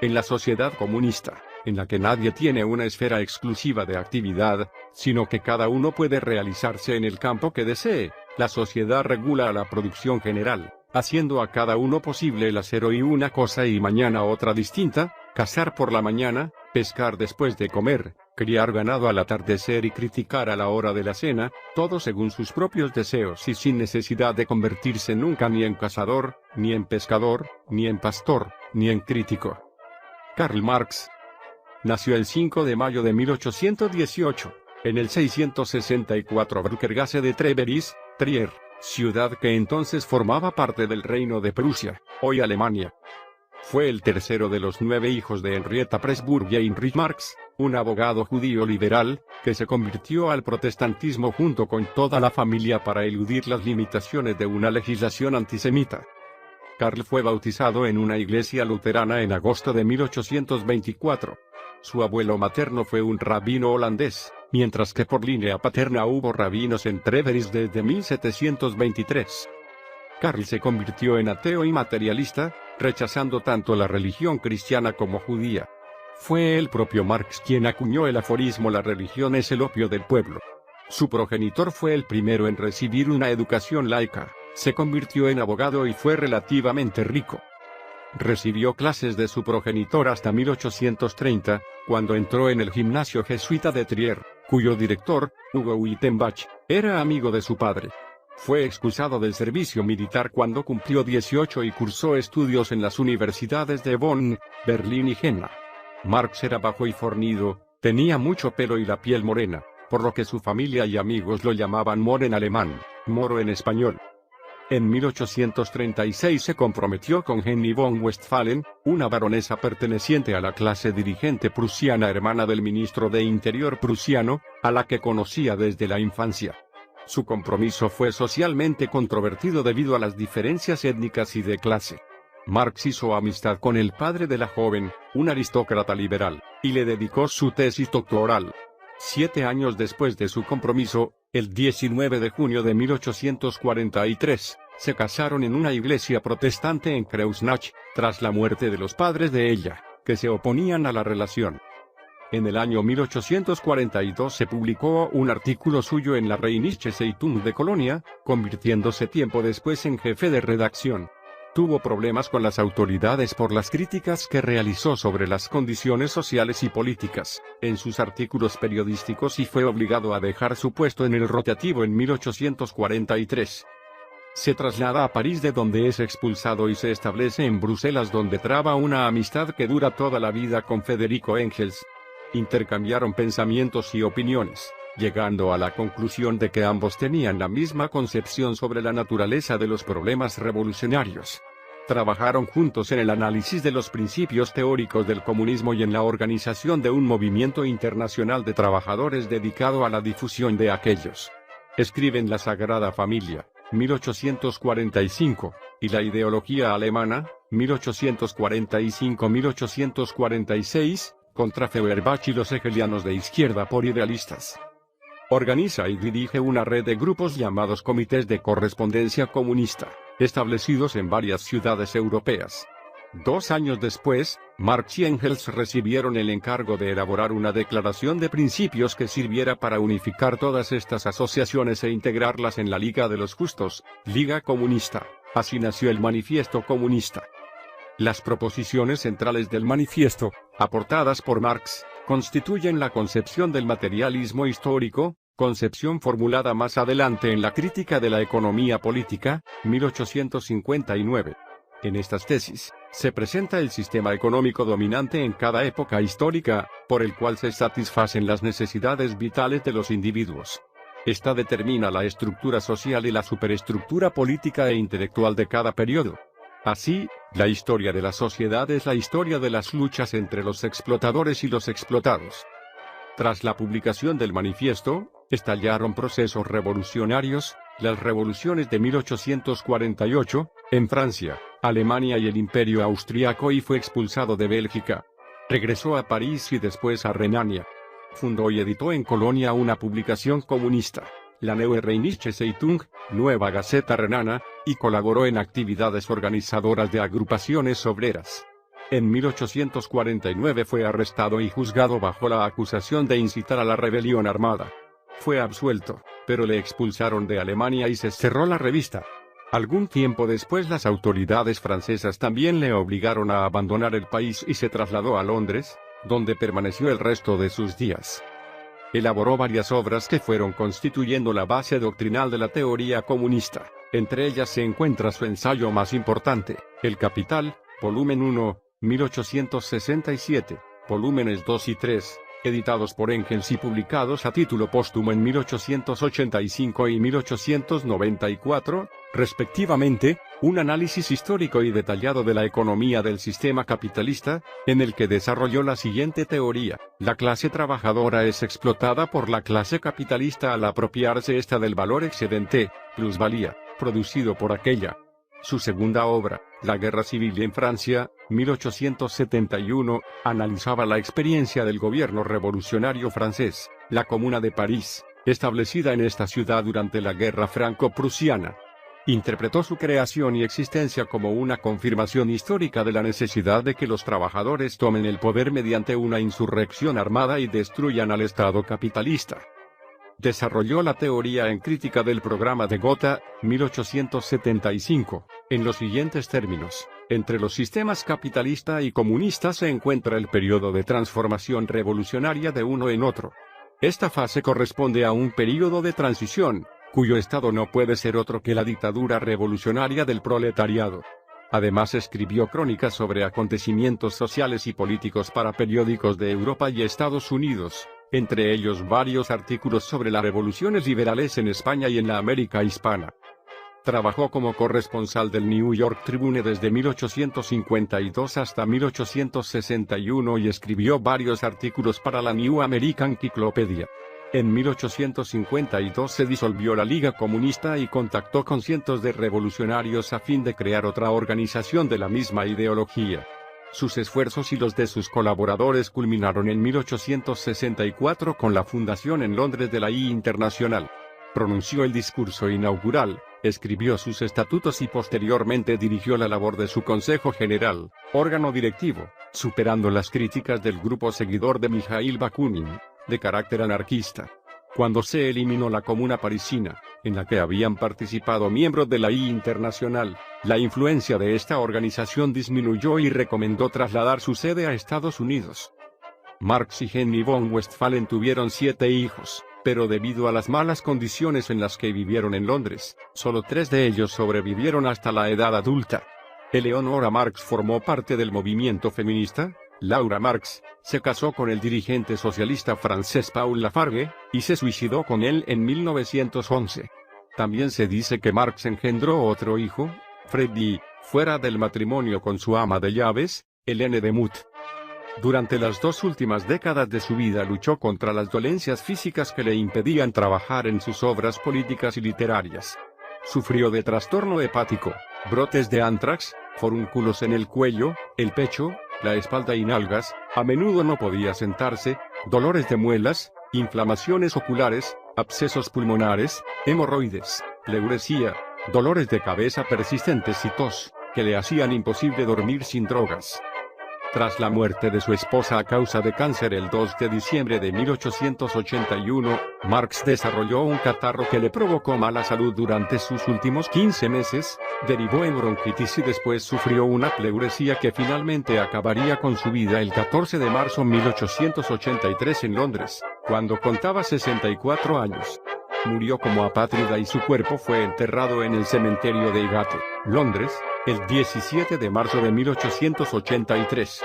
En la sociedad comunista, en la que nadie tiene una esfera exclusiva de actividad, sino que cada uno puede realizarse en el campo que desee, la sociedad regula la producción general, haciendo a cada uno posible el hacer hoy una cosa y mañana otra distinta, cazar por la mañana, pescar después de comer, criar ganado al atardecer y criticar a la hora de la cena, todo según sus propios deseos y sin necesidad de convertirse nunca ni en cazador, ni en pescador, ni en pastor, ni en crítico. Karl Marx nació el 5 de mayo de 1818, en el 664 Brückergasse de Treveris, Trier, ciudad que entonces formaba parte del Reino de Prusia, hoy Alemania. Fue el tercero de los 9 hijos de Henrietta Pressburg y Heinrich Marx, un abogado judío liberal, que se convirtió al protestantismo junto con toda la familia para eludir las limitaciones de una legislación antisemita. Karl fue bautizado en una iglesia luterana en agosto de 1824. Su abuelo materno fue un rabino holandés, mientras que por línea paterna hubo rabinos en Treveris desde 1723. Karl se convirtió en ateo y materialista, rechazando tanto la religión cristiana como judía. Fue el propio Marx quien acuñó el aforismo «La religión es el opio del pueblo». Su progenitor fue el primero en recibir una educación laica, se convirtió en abogado y fue relativamente rico. Recibió clases de su progenitor hasta 1830, cuando entró en el gimnasio jesuita de Trier, cuyo director, Hugo Wittenbach, era amigo de su padre. Fue expulsado del servicio militar cuando cumplió 18 y cursó estudios en las universidades de Bonn, Berlín y Jena. Marx era bajo y fornido, tenía mucho pelo y la piel morena, por lo que su familia y amigos lo llamaban Mor en alemán, Moro en español. En 1836 se comprometió con Henny von Westphalen, una baronesa perteneciente a la clase dirigente prusiana hermana del ministro de Interior prusiano, a la que conocía desde la infancia. Su compromiso fue socialmente controvertido debido a las diferencias étnicas y de clase. Marx hizo amistad con el padre de la joven, un aristócrata liberal, y le dedicó su tesis doctoral. 7 años después de su compromiso, el 19 de junio de 1843, se casaron en una iglesia protestante en Kreuznach, tras la muerte de los padres de ella, que se oponían a la relación. En el año 1842 se publicó un artículo suyo en la Rheinische Zeitung de Colonia, convirtiéndose tiempo después en jefe de redacción. Tuvo problemas con las autoridades por las críticas que realizó sobre las condiciones sociales y políticas, en sus artículos periodísticos y fue obligado a dejar su puesto en el rotativo en 1843. Se traslada a París de donde es expulsado y se establece en Bruselas donde traba una amistad que dura toda la vida con Federico Engels. Intercambiaron pensamientos y opiniones, llegando a la conclusión de que ambos tenían la misma concepción sobre la naturaleza de los problemas revolucionarios. Trabajaron juntos en el análisis de los principios teóricos del comunismo y en la organización de un movimiento internacional de trabajadores dedicado a la difusión de aquellos. Escriben La Sagrada Familia, 1845, y La ideología alemana, 1845-1846, contra Feuerbach y los hegelianos de izquierda por idealistas. Organiza y dirige una red de grupos llamados Comités de Correspondencia Comunista, establecidos en varias ciudades europeas. 2 años después, Marx y Engels recibieron el encargo de elaborar una declaración de principios que sirviera para unificar todas estas asociaciones e integrarlas en la Liga de los Justos, Liga Comunista. Así nació el Manifiesto Comunista. Las proposiciones centrales del manifiesto, aportadas por Marx, constituyen la concepción del materialismo histórico, concepción formulada más adelante en la Crítica de la Economía Política, 1859. En estas tesis, se presenta el sistema económico dominante en cada época histórica, por el cual se satisfacen las necesidades vitales de los individuos. Esta determina la estructura social y la superestructura política e intelectual de cada periodo. Así, la historia de la sociedad es la historia de las luchas entre los explotadores y los explotados. Tras la publicación del manifiesto, estallaron procesos revolucionarios, las revoluciones de 1848, en Francia, Alemania y el Imperio Austriaco y fue expulsado de Bélgica. Regresó a París y después a Renania. Fundó y editó en Colonia una publicación comunista, la Neue Rheinische Zeitung, Nueva Gaceta Renana, y colaboró en actividades organizadoras de agrupaciones obreras. En 1849 fue arrestado y juzgado bajo la acusación de incitar a la rebelión armada. Fue absuelto, pero le expulsaron de Alemania y se cerró la revista. Algún tiempo después las autoridades francesas también le obligaron a abandonar el país y se trasladó a Londres, donde permaneció el resto de sus días. Elaboró varias obras que fueron constituyendo la base doctrinal de la teoría comunista. Entre ellas se encuentra su ensayo más importante, El Capital, volumen 1, 1867, volúmenes 2 y 3, editados por Engels y publicados a título póstumo en 1885 y 1894, respectivamente, un análisis histórico y detallado de la economía del sistema capitalista, en el que desarrolló la siguiente teoría: la clase trabajadora es explotada por la clase capitalista al apropiarse ésta del valor excedente, plusvalía, producido por aquella. Su segunda obra, La Guerra Civil en Francia, 1871, analizaba la experiencia del gobierno revolucionario francés, la Comuna de París, establecida en esta ciudad durante la Guerra Franco-Prusiana. Interpretó su creación y existencia como una confirmación histórica de la necesidad de que los trabajadores tomen el poder mediante una insurrección armada y destruyan al Estado capitalista. Desarrolló la teoría en crítica del programa de Gotha, 1875, en los siguientes términos: entre los sistemas capitalista y comunista se encuentra el periodo de transformación revolucionaria de uno en otro. Esta fase corresponde a un período de transición, cuyo estado no puede ser otro que la dictadura revolucionaria del proletariado. Además escribió crónicas sobre acontecimientos sociales y políticos para periódicos de Europa y Estados Unidos, entre ellos varios artículos sobre las revoluciones liberales en España y en la América hispana. Trabajó como corresponsal del New York Tribune desde 1852 hasta 1861 y escribió varios artículos para la New American Cyclopedia. En 1852 se disolvió la Liga Comunista y contactó con cientos de revolucionarios a fin de crear otra organización de la misma ideología. Sus esfuerzos y los de sus colaboradores culminaron en 1864 con la fundación en Londres de la I Internacional. Pronunció el discurso inaugural, escribió sus estatutos y posteriormente dirigió la labor de su Consejo General, órgano directivo, superando las críticas del grupo seguidor de Mikhail Bakunin, de carácter anarquista. Cuando se eliminó la Comuna parisina, en la que habían participado miembros de la I Internacional, la influencia de esta organización disminuyó y recomendó trasladar su sede a Estados Unidos. Marx y Henry von Westphalen tuvieron 7 hijos, pero debido a las malas condiciones en las que vivieron en Londres, solo 3 de ellos sobrevivieron hasta la edad adulta. Eleonora Marx formó parte del movimiento feminista. Laura Marx se casó con el dirigente socialista francés Paul Lafargue, y se suicidó con él en 1911. También se dice que Marx engendró otro hijo, Freddy, fuera del matrimonio con su ama de llaves, Helene de Muth. Durante las 2 últimas décadas de su vida luchó contra las dolencias físicas que le impedían trabajar en sus obras políticas y literarias. Sufrió de trastorno hepático, brotes de antrax, forúnculos en el cuello, el pecho, la espalda y nalgas, a menudo no podía sentarse, dolores de muelas, inflamaciones oculares, abscesos pulmonares, hemorroides, pleuresía, dolores de cabeza persistentes y tos, que le hacían imposible dormir sin drogas. Tras la muerte de su esposa a causa de cáncer el 2 de diciembre de 1881, Marx desarrolló un catarro que le provocó mala salud durante sus últimos 15 meses, derivó en bronquitis y después sufrió una pleuresía que finalmente acabaría con su vida el 14 de marzo de 1883 en Londres, cuando contaba 64 años. Murió como apátrida y su cuerpo fue enterrado en el cementerio de Highgate, Londres, el 17 de marzo de 1883.